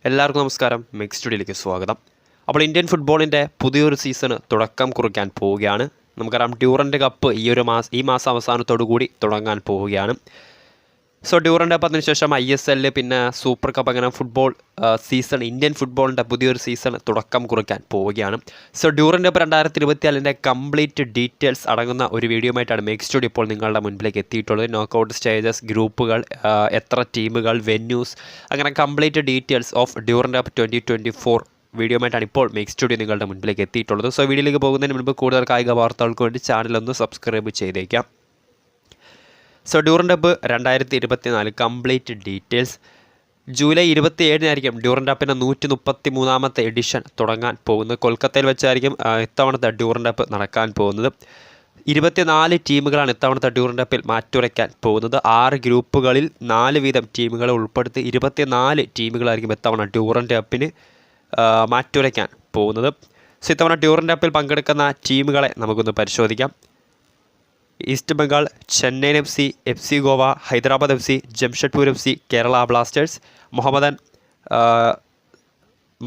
എല്ലാവർക്കും നമസ്കാരം. മിക്സ് സ്റ്റുഡിയോയിലേക്ക് സ്വാഗതം. അപ്പോൾ ഇന്ത്യൻ ഫുട്ബോളിൻ്റെ പുതിയൊരു സീസണ് തുടക്കം കുറിക്കാൻ പോവുകയാണ്. നമുക്കറിയാം ഡ്യൂറൻ്റ് കപ്പ് ഈ മാസം അവസാനത്തോടു കൂടി തുടങ്ങാൻ പോവുകയാണ്. സോ ഡ്യൂറൻ്റ് കപ്പ് അതിനുശേഷം ISL പിന്നെ സൂപ്പർ കപ്പ് അങ്ങനെ ഫുട്ബോൾ സീസൺ ഇന്ത്യൻ ഫുട്ബോളിൻ്റെ പുതിയൊരു സീസൺ തുടക്കം കുറിക്കാൻ പോവുകയാണ്. So Durand cup 2024 complete details അടങ്ങുന്ന ഒരു വീഡിയോ ആയിട്ടാണ് മിക്സ് സ്റ്റുഡിയോ ഇപ്പോൾ നിങ്ങളുടെ മുൻപിലേക്ക് എത്തിയിട്ടുള്ളത്. നോക്കൗട്ട് സ്റ്റേജസ്, ഗ്രൂപ്പുകൾ, എത്ര ടീമുകൾ, വെന്യൂസ്, അങ്ങനെ complete details of Durand cup 2024 video ആയിട്ടാണ് ഇപ്പോൾ മിക്സ് സ്റ്റുഡിയോ നിങ്ങളുടെ മുൻപിലേക്ക് എത്തിയിട്ടുള്ളത്. സോ വീഡിയോയിലേക്ക് പോകുന്നതിന് മുൻപ് കൂടുതൽ കായിക വാർത്തകൾക്ക് വേണ്ടി ചാനലൊന്ന് സബ്സ്ക്രൈബ് ചെയ്തേക്കാം. So Durand cup 2024 complete details July 27 Durand കപ്പിൻ്റെ 133ാമത്തെ എഡിഷൻ തുടങ്ങാൻ പോകുന്നത്. കൊൽക്കത്തയിൽ വെച്ചായിരിക്കും ഇത്തവണത്തെ ഡ്യൂറൻ്റ് കപ്പ് നടക്കാൻ പോകുന്നത്. 24 ടീമുകളാണ് ഇത്തവണത്തെ ഡ്യൂറൻ്റ് കപ്പിൽ മാറ്റുരയ്ക്കാൻ പോകുന്നത്. 6 ഗ്രൂപ്പുകളിൽ 4 വീതം ടീമുകളെ ഉൾപ്പെടുത്തി 24 ടീമുകളായിരിക്കും ഇത്തവണ ഡ്യൂറൻ്റ് കപ്പിന് മാറ്റുരയ്ക്കാൻ പോകുന്നത്. സോ ഇത്തവണ ഡ്യൂറൻ്റ് കപ്പിൽ പങ്കെടുക്കുന്ന ടീമുകളെ നമുക്കൊന്ന് പരിശോധിക്കാം. East Bengal, Chennaiyin FC Goa, Hyderabad FC, Jamshedpur FC, Kerala Blasters,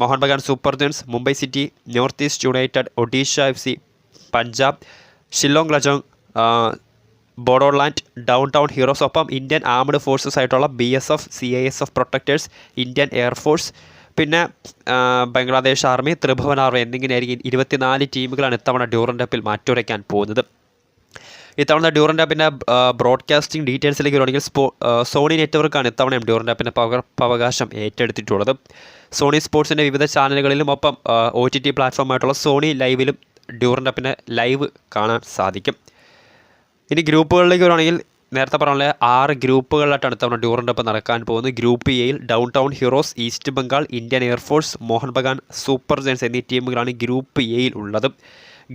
Mohun Bagan Super Giants, Mumbai City, North East United, Odisha FC, Punjab, Shillong Lajong, Bodoland, Down Town Heroes, ഒപ്പം ഇന്ത്യൻ ആംഡ് ഫോഴ്സസ് ആയിട്ടുള്ള BSF, CISF Protectors, Indian Air Force, പിന്നെ ബംഗ്ലാദേശ് ആർമി, ത്രിഭുവൻ ആർമി എന്നിങ്ങനെയായിരിക്കും 24 ടീമുകളാണ് ഇത്തവണ ഡ്യൂറൻ്റ് കപ്പിൽ മാറ്റുരയ്ക്കാൻ പോകുന്നത്. ഇത്തവണ ഡ്യൂറൻ്റ് കപ്പിൻ്റെ ബ്രോഡ്കാസ്റ്റിംഗ് ഡീറ്റെയിൽസിലേക്ക് വരുവാണെങ്കിൽ സോണി നെറ്റ്വർക്കാണ് ഇത്തവണ ഡ്യൂറൻ്റ് കപ്പിൻ്റെ പകർപ്പവകാശം ഏറ്റെടുത്തിട്ടുള്ളത്. സോണി സ്പോർട്സിൻ്റെ വിവിധ ചാനലുകളിലും ഒപ്പം OTT പ്ലാറ്റ്ഫോമായിട്ടുള്ള സോണി ലൈവിലും ഡ്യൂറൻ്റ് കപ്പിൻ്റെ ലൈവ് കാണാൻ സാധിക്കും. ഇനി ഗ്രൂപ്പുകളിലേക്ക് വരുവാണെങ്കിൽ നേരത്തെ പറഞ്ഞ 6 ഗ്രൂപ്പുകളിലായിട്ടാണ് ഇത്തവണ ഡ്യൂറൻ്റ് കപ്പ് നടക്കാൻ പോകുന്നത്. ഗ്രൂപ്പ് എയിൽ Down Town Heroes, East Bengal, Indian Air Force, Mohun Bagan Super Giants എന്നീ ടീമുകളാണ് ഗ്രൂപ്പ് എയിൽ ഉള്ളത്.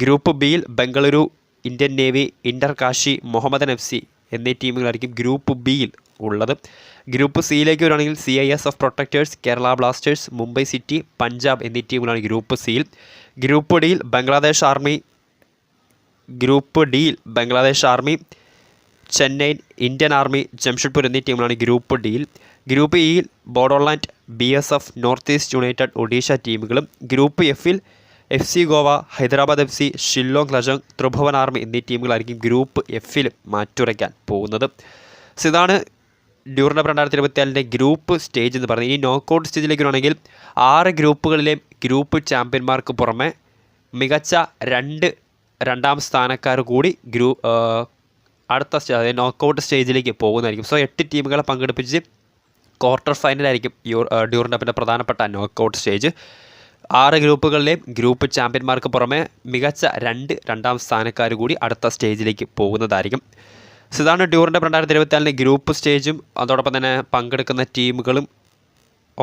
ഗ്രൂപ്പ് ബിയിൽ Bengaluru, Indian Navy, Inter Kashi, Mohammedan FC എന്നീ ടീമുകളായിരിക്കും ഗ്രൂപ്പ് ബിയിൽ ഉള്ളത്. ഗ്രൂപ്പ് സിയിലേക്ക് വരുവാണെങ്കിൽ CISF protectors, Kerala Blasters, Mumbai city, Punjab എന്നീ ടീമുകളാണ് ഗ്രൂപ്പ് സിയിൽ. ഗ്രൂപ്പ് ഡിയിൽ Bangladesh army, Chennaiyin, Indian army, Jamshedpur എന്നീ ടീമുകളാണ് ഗ്രൂപ്പ് ഡിയിൽ. ഗ്രൂപ്പ് ഇയിൽ Bodoland, BSF, north East United, Odisha ടീമുകളും. ഗ്രൂപ്പ് എഫിൽ FC Goa, Hyderabad FC, Shillong Lajong, Tribhuvan army എന്നീ ടീമുകളായിരിക്കും ഗ്രൂപ്പ് എഫിൽ മാറ്റുരയ്ക്കാൻ പോകുന്നത്. സോ ഇതാണ് ഡ്യൂറൻ്റ് കപ്പ് 2024 ഗ്രൂപ്പ് സ്റ്റേജ് എന്ന് പറയുന്നത്. ഇനി നോക്കൗട്ട് സ്റ്റേജിലേക്ക് വരുവാണെങ്കിൽ 6 ഗ്രൂപ്പുകളിലെയും ഗ്രൂപ്പ് ചാമ്പ്യന്മാർക്ക് പുറമെ മികച്ച 2 രണ്ടാം സ്ഥാനക്കാർ കൂടി അടുത്ത അതായത് നോക്കൗട്ട് സ്റ്റേജിലേക്ക് പോകുന്നതായിരിക്കും. സോ 8 ടീമുകളെ പങ്കെടുപ്പിച്ച് ക്വാർട്ടർ ഫൈനലായിരിക്കും ഡ്യൂറൻ്റ് കപ്പിൻ്റെ പ്രധാനപ്പെട്ട നോക്കൗട്ട് സ്റ്റേജ്. 6 ഗ്രൂപ്പുകളിലെയും ഗ്രൂപ്പ് ചാമ്പ്യന്മാർക്ക് പുറമെ മികച്ച 2 രണ്ടാം സ്ഥാനക്കാർ കൂടി അടുത്ത സ്റ്റേജിലേക്ക് പോകുന്നതായിരിക്കും. സോ ഇതാണ് ഡ്യൂറൻ്റ് കപ്പ് 2024 ഗ്രൂപ്പ് സ്റ്റേജും അതോടൊപ്പം തന്നെ പങ്കെടുക്കുന്ന ടീമുകളും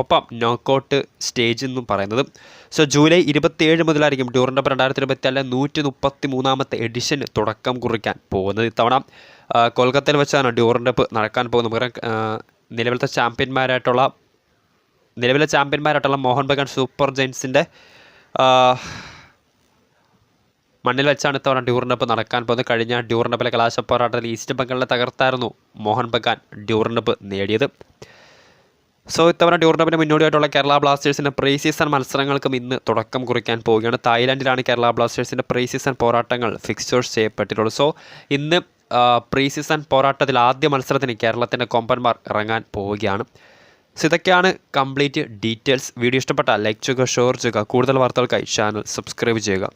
ഒപ്പം നോക്കൗട്ട് സ്റ്റേജ് എന്നും പറയുന്നത്. സോ ജൂലൈ 27 മുതലായിരിക്കും ഡ്യൂറൻ്റ് കപ്പ് 2024 133ാമത്തെ എഡിഷൻ തുടക്കം കുറിക്കാൻ പോകുന്നത്. ഇത്തവണ കൊൽക്കത്തയിൽ വെച്ചാണ് ഡ്യൂറൻ്റ് കപ്പ് നടക്കാൻ പോകുന്നത്. പകരം നിലവിലെ ചാമ്പ്യന്മാരായിട്ടുള്ള മോഹൻ ബഗാൻ സൂപ്പർ ജയൻസിൻ്റെ മണ്ണിൽ വെച്ചാണ് ഇത്തവണ ഡ്യൂറൻ്റ് കപ്പ് നടക്കാൻ പോകുന്നത്. കഴിഞ്ഞ ഡ്യൂറൻ്റ് കപ്പിലെ കലാശപ്പോരാട്ടത്തിൽ ഈസ്റ്റ് ബംഗാളിനെ തകർത്തായിരുന്നു മോഹൻ ബഗാൻ ഡ്യൂറൻ്റ് കപ്പ് നേടിയത്. സോ ഇത്തവണ ഡ്യൂറൻ്റ് കപ്പിന് മുന്നോടിയായിട്ടുള്ള കേരള ബ്ലാസ്റ്റേഴ്സിൻ്റെ പ്രീ സീസൺ മത്സരങ്ങൾക്കും ഇന്ന് തുടക്കം കുറിക്കാൻ പോവുകയാണ്. തായ്ലാൻഡിലാണ് കേരള ബ്ലാസ്റ്റേഴ്സിൻ്റെ പ്രീ സീസൺ പോരാട്ടങ്ങൾ ഫിക്സ്ചേഴ്സ് ചെയ്യപ്പെട്ടിട്ടുള്ളത്. സോ ഇന്ന് പ്രീ സീസൺ പോരാട്ടത്തിൽ ആദ്യ മത്സരത്തിന് കേരളത്തിൻ്റെ കൊമ്പന്മാർ ഇറങ്ങാൻ പോവുകയാണ്. സോ ഇതൊക്കെയാണ് കംപ്ലീറ്റ് ഡീറ്റെയിൽസ്. വീഡിയോ ഇഷ്ടപ്പെട്ടാൽ ലൈക്ക് ചെയ്യുക, ഷെയർ ചെയ്യുക. കൂടുതൽ വാർത്തകൾക്കായി ചാനൽ സബ്സ്ക്രൈബ് ചെയ്യുക.